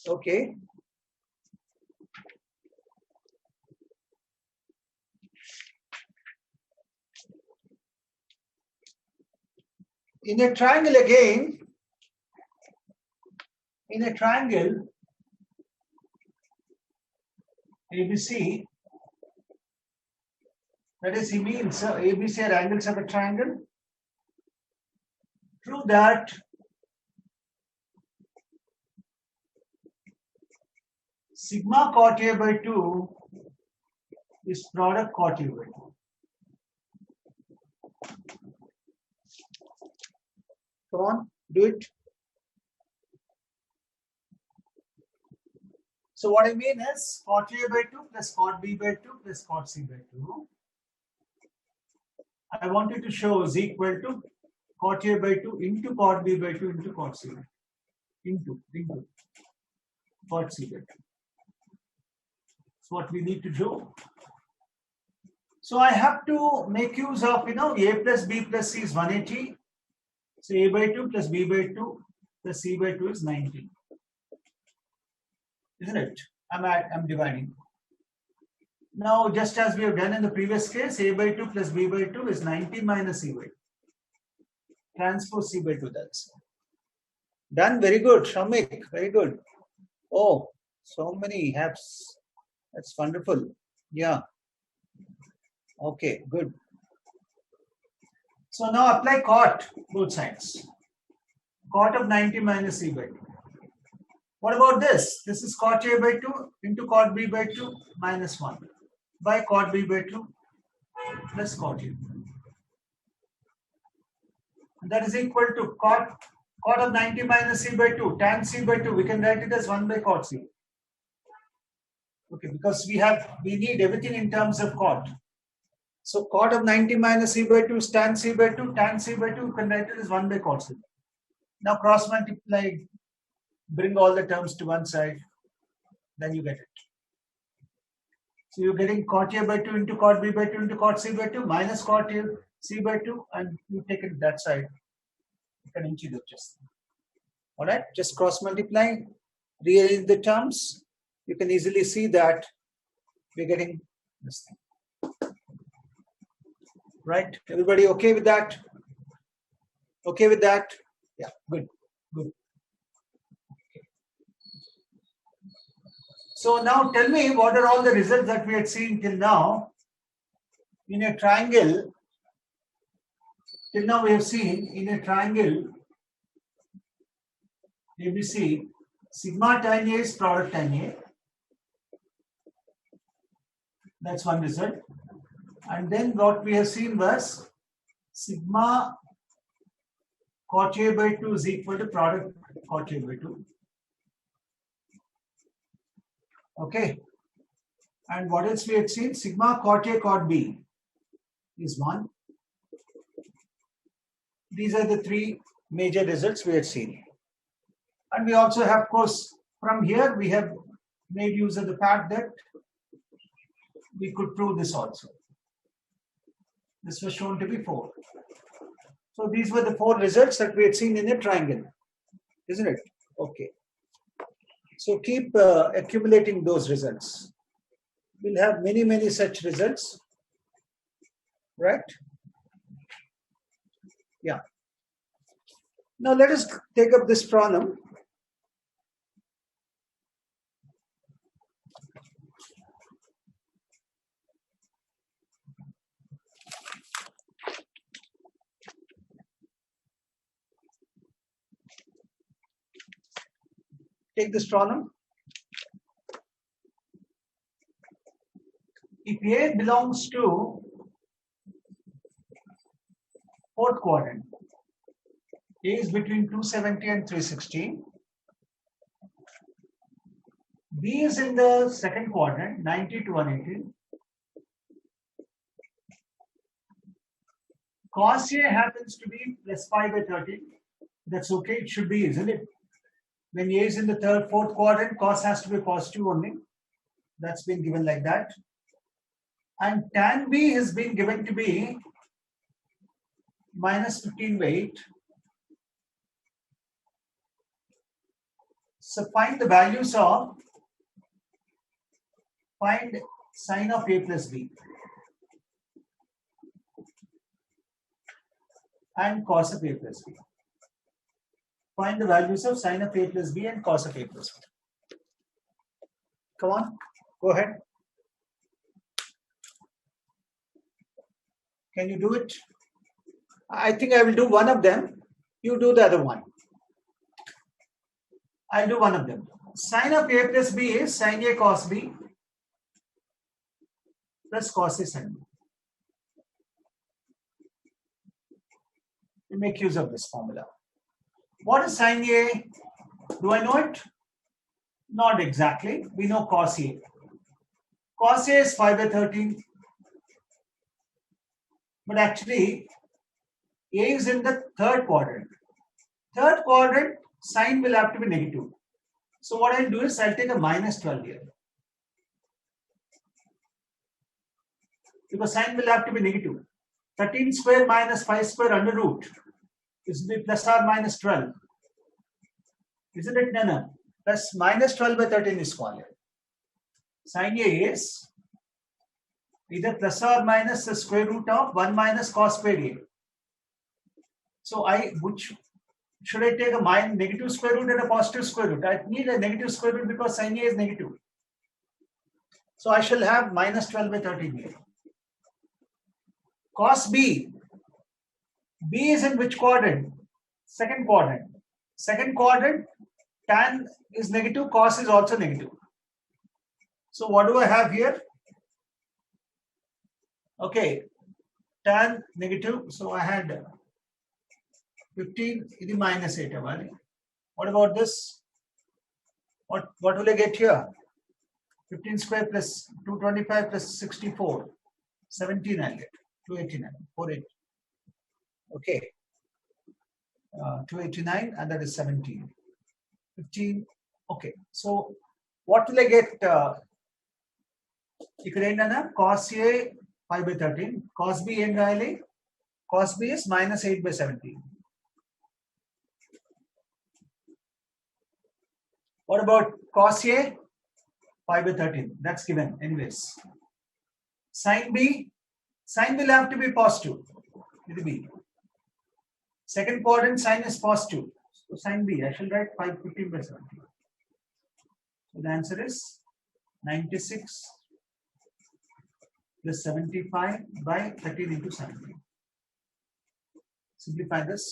Okay. In a triangle again, in a triangle ABC, that is, he means ABC are angles of a triangle. Prove that sigma cot A by 2 is product cot A by 2. Come on, do it. So what I mean is cot A by 2 plus cot B by 2 plus cot C by 2. I wanted to show is equal to cot A by 2 into cot B by 2 into cot C by 2 into cot C by 2. That's what we need to do. So I have to make use of, A plus B plus C is 180. So A by 2 plus B by 2 plus C by 2 is 90. Isn't it? I'm dividing. Now, just as we have done in the previous case, A by 2 plus B by 2 is 90 minus C by 2. Transpose C by 2, that's done. Very good, Shamik. Very good. Oh, so many apps. That's wonderful. Yeah. Okay, good. So now apply cot both sides. Cot of 90 minus C by 2. What about this? This is cot A by 2 into cot B by 2 minus 1 by cot B by 2 plus cot A. And that is equal to cot of 90 minus C by 2, tan C by 2. We can write it as 1 by cot C. Okay, because we need everything in terms of cot. So cot of 90 minus C by 2 is tan C by 2. Tan C by 2, we can write it as 1 by cot C. Now cross multiply, bring all the terms to one side, then you get it. So you're getting cot A by 2 into cot B by 2 into cot C by 2 minus cot A C by 2, and you take it that side. You can integrate just. Alright, just cross multiply, rearrange the terms. You can easily see that we're getting this thing. Right? Everybody okay with that? Okay with that? Yeah, good. Good. Okay. So now tell me, what are all the results that we had seen till now? In a triangle, till now we have seen in a triangle ABC, sigma tan A is product tan A. That's one result. And then what we have seen was sigma cot A by 2 is equal to product cot A by 2. Okay. And what else we had seen? Sigma cot A cot B is 1. These are the three major results we had seen. And we also have, of course, from here we have made use of the fact that we could prove this also. This was shown to be 4. So these were the 4 results that we had seen in a triangle, isn't it? Okay. So keep accumulating those results. We'll have many, many such results, right? Yeah. Now let us take up this problem. Take this problem. If A belongs to 4th quadrant, A is between 270 and 316. B is in the 2nd quadrant, 90 to 180. Cos A happens to be plus pi by 30. That's okay, it should be, isn't it? When A is in the 3rd, 4th quadrant, cos has to be positive only. That's been given like that. And tan B has been given to be minus 15 by 8. So find the values of, find sine of A plus B and cos of A plus B. Find the values of sine of A plus B and cos of A plus B. Come on, go ahead. Can you do it? I think I will do one of them. You do the other one. I'll do one of them. Sine of A plus B is sine A cos B plus cos A sin B. We make use of this formula. What is sine A? Do I know it? Not exactly. We know cos A. Cos A is 5 by 13. But actually, A is in the third quadrant. Third quadrant, sine will have to be negative. So what I'll do is I'll take a minus 12 here. Because sine will have to be negative. 13 square minus 5 square under root is be plus or minus 12. Isn't it, Nana? Plus minus 12 by 13 is square. Sine A is either plus or minus the square root of 1 minus cos square A. So should I take a negative square root and a positive square root? I need a negative square root because sine A is negative. So I shall have minus 12 by 13 here. Cos B. B is in which quadrant? Second quadrant. Second quadrant, tan is negative, cos is also negative. So what do I have here? Okay, tan negative. So I had 15, ఇది minus 8 avali. What about this? What will I get here? 15 square plus 225 plus 64. 17 I'll get. 289. 48. Okay. 289 and that is 17. 15. Okay. So what will I get? ఇక్కడ ఏంటన్నా cos A 5 by 13. Cos B ఏం రాయాలి? Cos B is minus 8 by 17. What about cos A? 5 by 13. That's given anyways. Sin B? Sin will have to be positive. It will be. Second quadrant sin is positive. So sin B, I shall write 515 by 17. So the answer is 96 plus 75 by 13 into 17. Simplify this.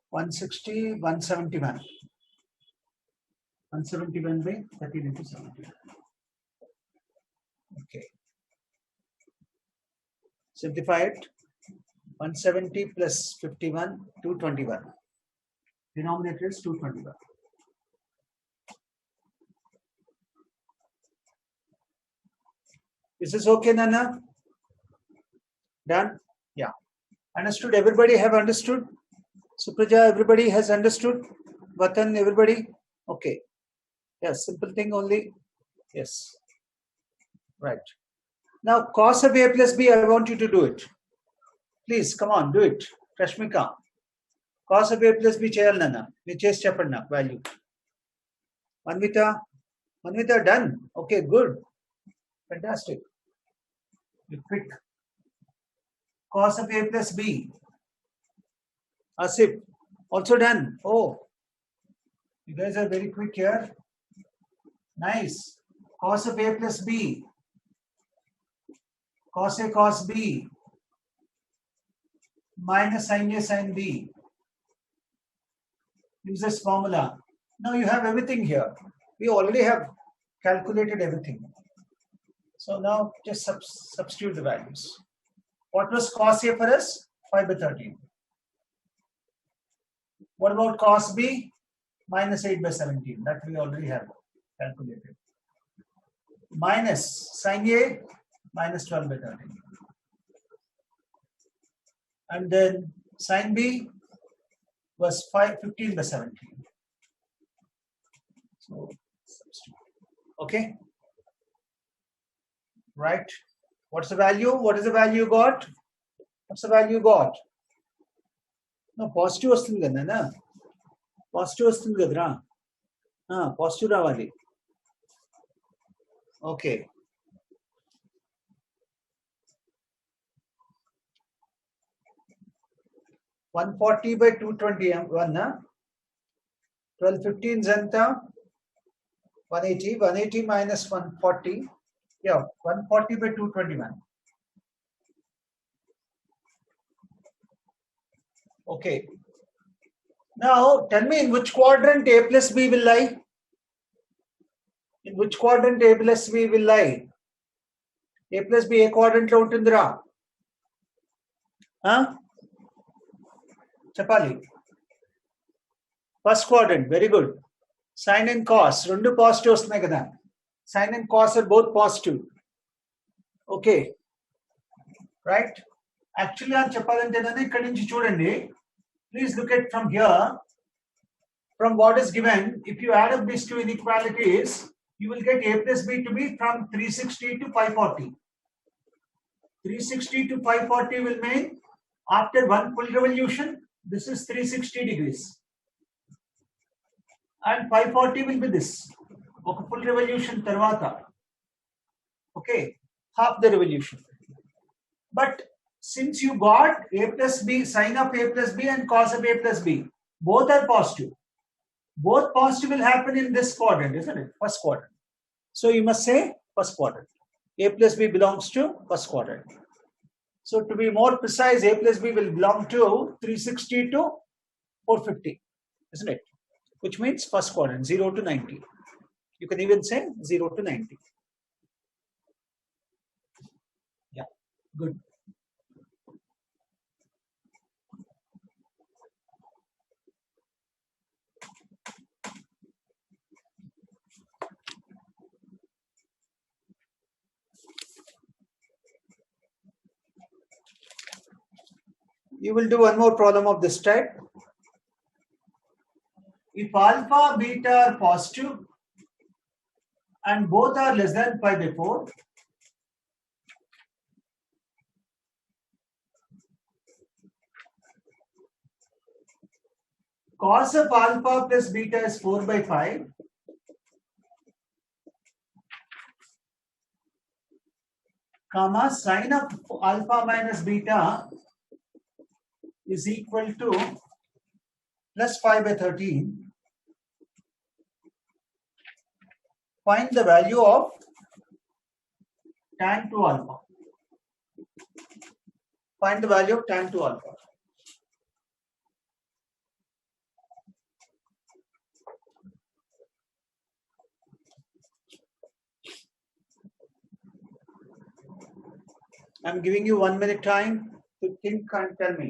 160, 171. 171 by 13 into 17. Okay. Simplify it. 170 plus 51, 221. Denominator is 221. Is this okay, Nana? Done? Yeah. Understood? Everybody have understood? Supraja, everybody has understood? Vatan, everybody? Okay. Yes, simple thing only. Yes. Right. Now, cos of A plus B, I want you to do it. Please, come on, do it. Rashmika. Cos of A plus B cheyal nana. We chase chappadna value. Manvita done. Okay, good. Fantastic. You quick. Cos of A plus B. Asif, also done. Oh, you guys are very quick here. Nice. Cos of A plus B. Cos A cos B minus sin A sin B. Use this formula. Now you have everything here. We already have calculated everything. So now just substitute the values. What was cos A for us? 5 by 13. What about cos B? Minus 8 by 17. That we already have calculated. Minus sin A minus 12 by 13. And then sin B was 15 by 17. So, okay. Right. What's the value? What is the value you got? What's the value you got? Positive వస్తుంది కదా, positive వస్తుంది కదరా, positive రావాలి. Okay, one 140/221 12/15 ఎంత 180, 180 minus 140, yeah, 140/221. Okay, now tell me in which quadrant A plus B will lie? In which quadrant A plus B will lie? A plus B A quadrant లో ఉంటుందిరా? చెప్పాలి. First quadrant, very good. Sine and cos రెండు positive వస్తున్నాయి కదా, sine and cos are both positive. Okay right. Actually అని చెప్పాలంటే ఇక్కడ నుంచి చూడండి, please look at from here. From what is given, if you add up these two inequalities, you will get A plus B to be from 360 to 540. 360 to 540 will mean after one full revolution, this is 360 degrees. And 540 will be this. Okay, full revolution tarvata. Okay, half the revolution. But since you got A plus B, sin of A plus B and cos of A plus B, both are positive. Both positive will happen in this quadrant, isn't it? First quadrant. So you must say first quadrant. A plus B belongs to first quadrant. So to be more precise, A plus B will belong to 360 to 450, isn't it? Which means first quadrant, 0 to 90. You can even say 0 to 90. Yeah, good. You will do one more problem of this type. If alpha, beta are positive and both are less than pi/4, cos of alpha plus beta is 4/5. Comma, sin of alpha minus beta is equal to plus 5/13. Find the value of tan 2 alpha. Find the value of tan 2 alpha. I'm giving you 1 minute time to think and tell me.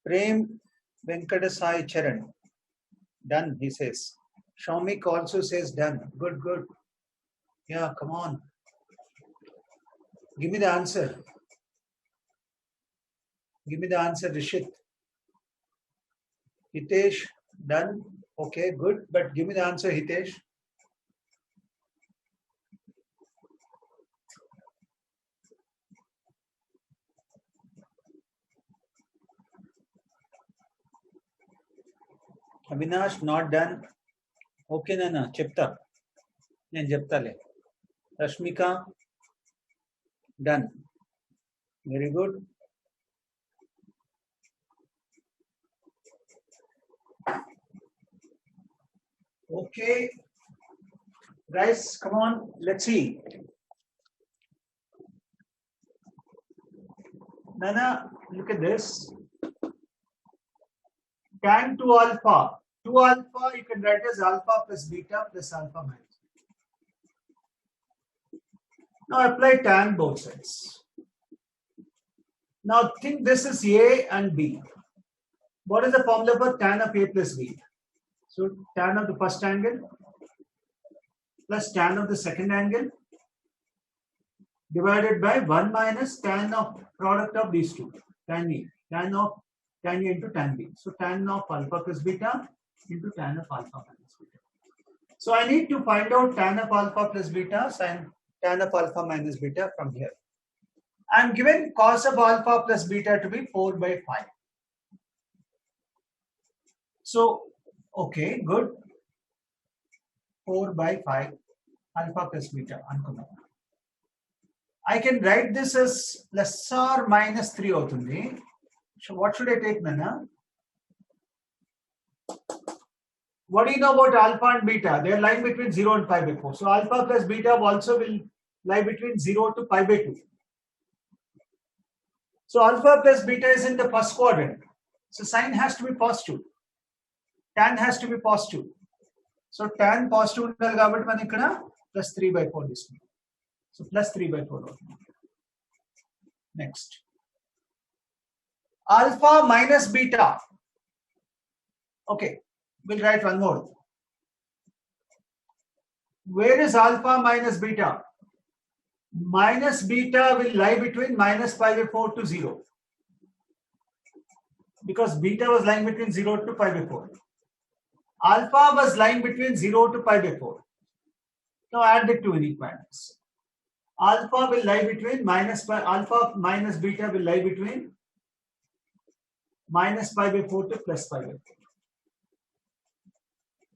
Prem Venkadasai Charan. Done, he says. Shaumik also says done. Good, good. Yeah, come on. Give me the answer. Give me the answer, Rishit. Hitesh, done. Okay, good. But give me the answer, Hitesh. Avinash, not done. Okay, Nana, chepta. Nen cheptale. Rashmika, done. Very good. Okay, guys, come on. Let's see. Nana, look at this. Tan 2 alpha. 2 alpha you can write as alpha plus beta plus alpha minus. Now apply tan both sides. Now think this is A and B. What is the formula for tan of A plus B? So tan of the first angle plus tan of the second angle divided by 1 minus tan of product of these two, tan E, tan A into tan B. So tan of alpha plus beta into tan of alpha minus beta. So I need to find out tan of alpha plus beta and tan of alpha minus beta from here. I am given cos of alpha plus beta to be 4 by 5. So, okay, good. 4 by 5 alpha plus beta. I can write this as plus or minus 3 avutundi. So what should I take, Nana? What do you know about alpha and beta? They are lying between 0 and pi by 4. So alpha plus beta also will lie between 0 to pi by 2. So alpha plus beta is in the first quadrant. So sine has to be positive. Tan has to be positive. So tan positive undali kabatti man ikkada plus 3 by 4 this one. So plus 3 by 4. Next. Alpha minus beta. Okay, we'll write one more. Where is alpha minus beta? Minus beta will lie between minus pi by 4 to 0. Because beta was lying between 0 to pi by 4. Alpha was lying between 0 to pi by 4. Now add the two inequalities. Alpha will lie between alpha minus beta will lie between minus pi by 4 to plus pi by 4.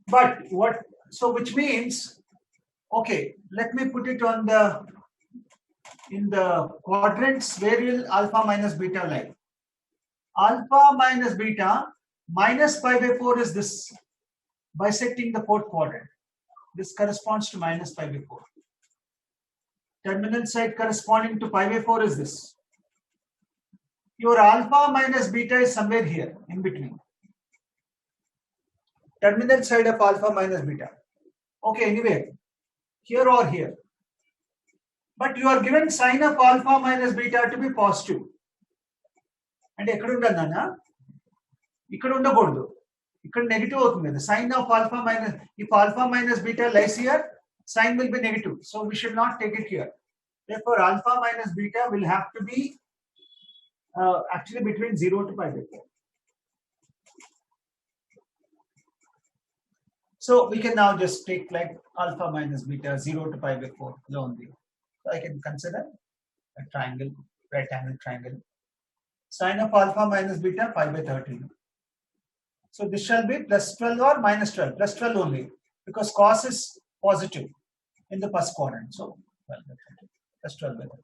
But what, so which means, okay, let me put it on in the quadrants where will alpha minus beta lie. Alpha minus beta minus pi by 4 is this, bisecting the fourth quadrant. This corresponds to minus pi by 4. Terminal side corresponding to pi by 4 is this. Your alpha minus beta is somewhere here in between. Terminal side of alpha minus beta. Okay, anyway, here or here. But you are given sine of alpha minus beta to be positive. And ekkada undadana? Ikkada undakodu. Ikkada negative avutundi. The sine of alpha minus, if alpha minus beta lies here, sine will be negative. So we should not take it here. Therefore, alpha minus beta will have to be actually between 0 to pi by 4. So we can now just take like alpha minus beta 0 to pi by 4 only. So I can consider a triangle, right angle triangle. Sine of alpha minus beta pi by 13. So this shall be plus 12 or minus 12, plus 12 only, because cos is positive in the first quadrant. So 12 by 13, plus 12 by 13.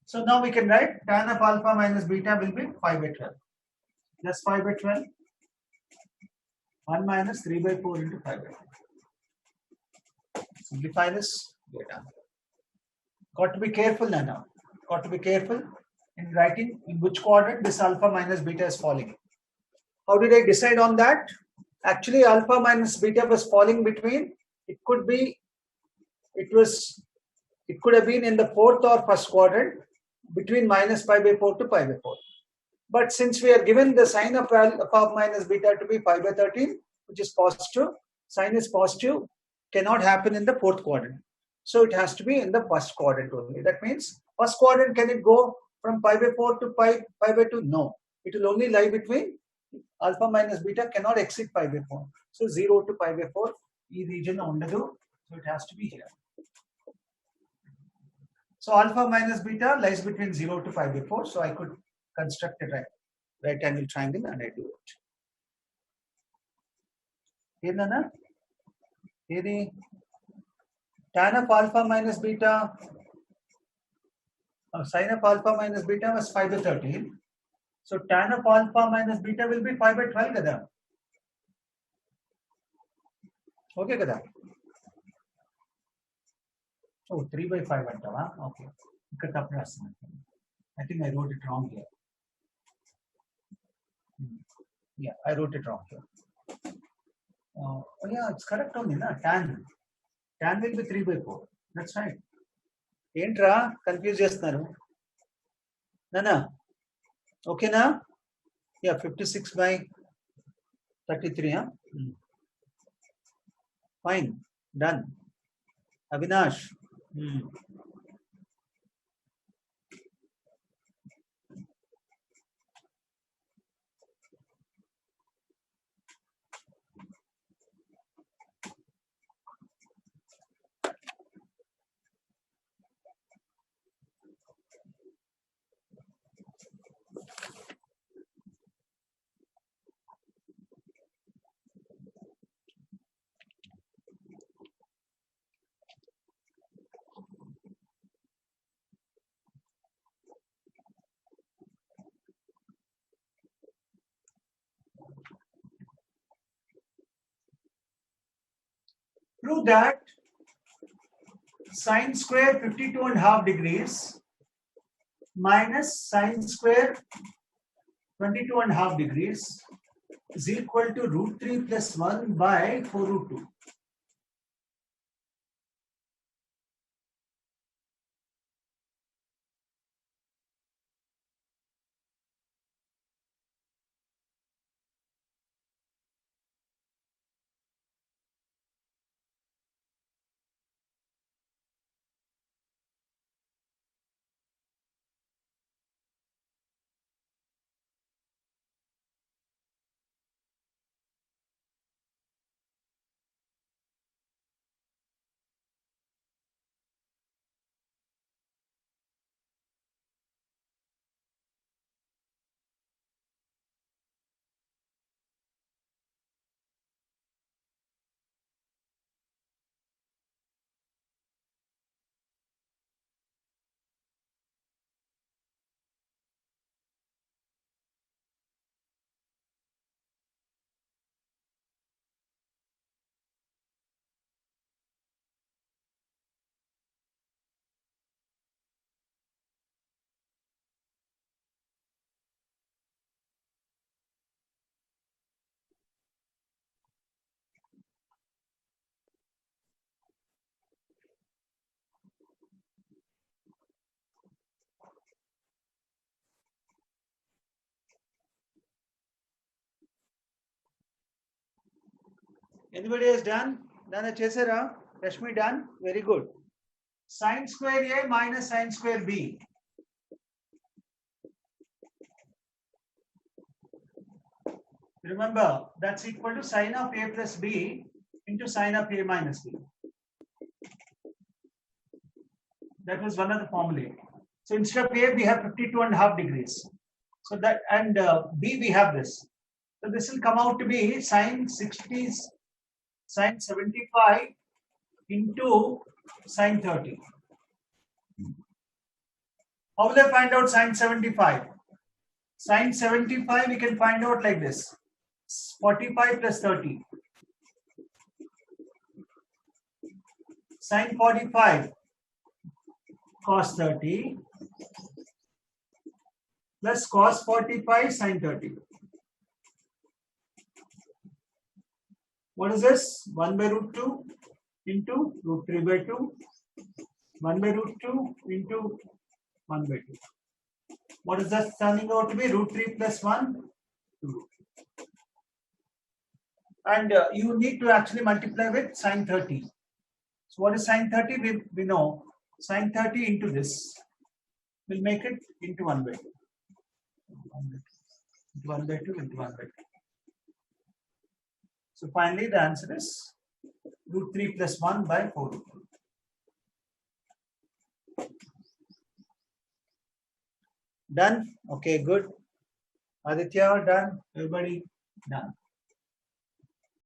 So now we can write tan of alpha minus beta will be 5 by 12. Plus 5 by 12. 1 minus 3 by 4 into 5 by 4. Simplify this. Data. Got to be careful now. Got to be careful in writing in which quadrant this alpha minus beta is falling. How did I decide on that? Actually, alpha minus beta was falling between. It could have been in the fourth or first quadrant between minus pi by 4 to pi by 4. But since we are given the sign of alpha minus beta to be pi by 13, which is positive, sign is positive, cannot happen in the fourth quadrant. So it has to be in the first quadrant only. That means first quadrant, can it go from pi by 4 to pi by 2? No. It will only lie between alpha minus beta cannot exceed pi by 4. So 0 to pi by 4, E region undadu. So it has to be here. So alpha minus beta lies between 0 to pi by 4. So I could construct a right angle triangle and I do it. Here, here tan of alpha minus beta, sine of alpha minus beta was 5 by 13. So tan of alpha minus beta will be 5 by 12 kada. Okay kada. Oh, 3 by 5 antava. Okay. I think I wrote it wrong here. Yeah, I wrote it wrong here. Oh yeah, it's correct only, na? Tan will be 3 by 4. That's right. Entra, confuse chestunaru. Nana. Okay na? Yeah, 56 by 33, huh? Fine. Done. Avinash. Prove that sine square 52.5 degrees minus sine square 22.5 degrees is equal to root 3 plus 1 by 4 root 2. Anybody has done? Done a chesera? Rashmi done? Very good. Sine square A minus sine square B. Remember, that's equal to sine of A plus B into sine of A minus B. That was one of the formulae. So instead of A, we have 52.5 degrees. So that, and B, we have this. So this will come out to be sine 60, sine 75 into sine 30. How will I find out sine 75? Sine 75 we can find out like this. 45 plus 30. Sine 45 cos 30 plus cos 45 sine 30. What is this? 1 by root 2 into root 3 by 2. 1 by root 2 into 1 by 2. What is that turning out to be? Root 3 plus 1? 2. And you need to actually multiply with sine 30. So what is sine 30? We know sine 30 into this. We'll make it into 1 by 2. 1 by 2 into 1 by 2. So finally the answer is root 3 plus 1 by 4 root 2. Done? Okay, good. Aditya, done. Everybody done.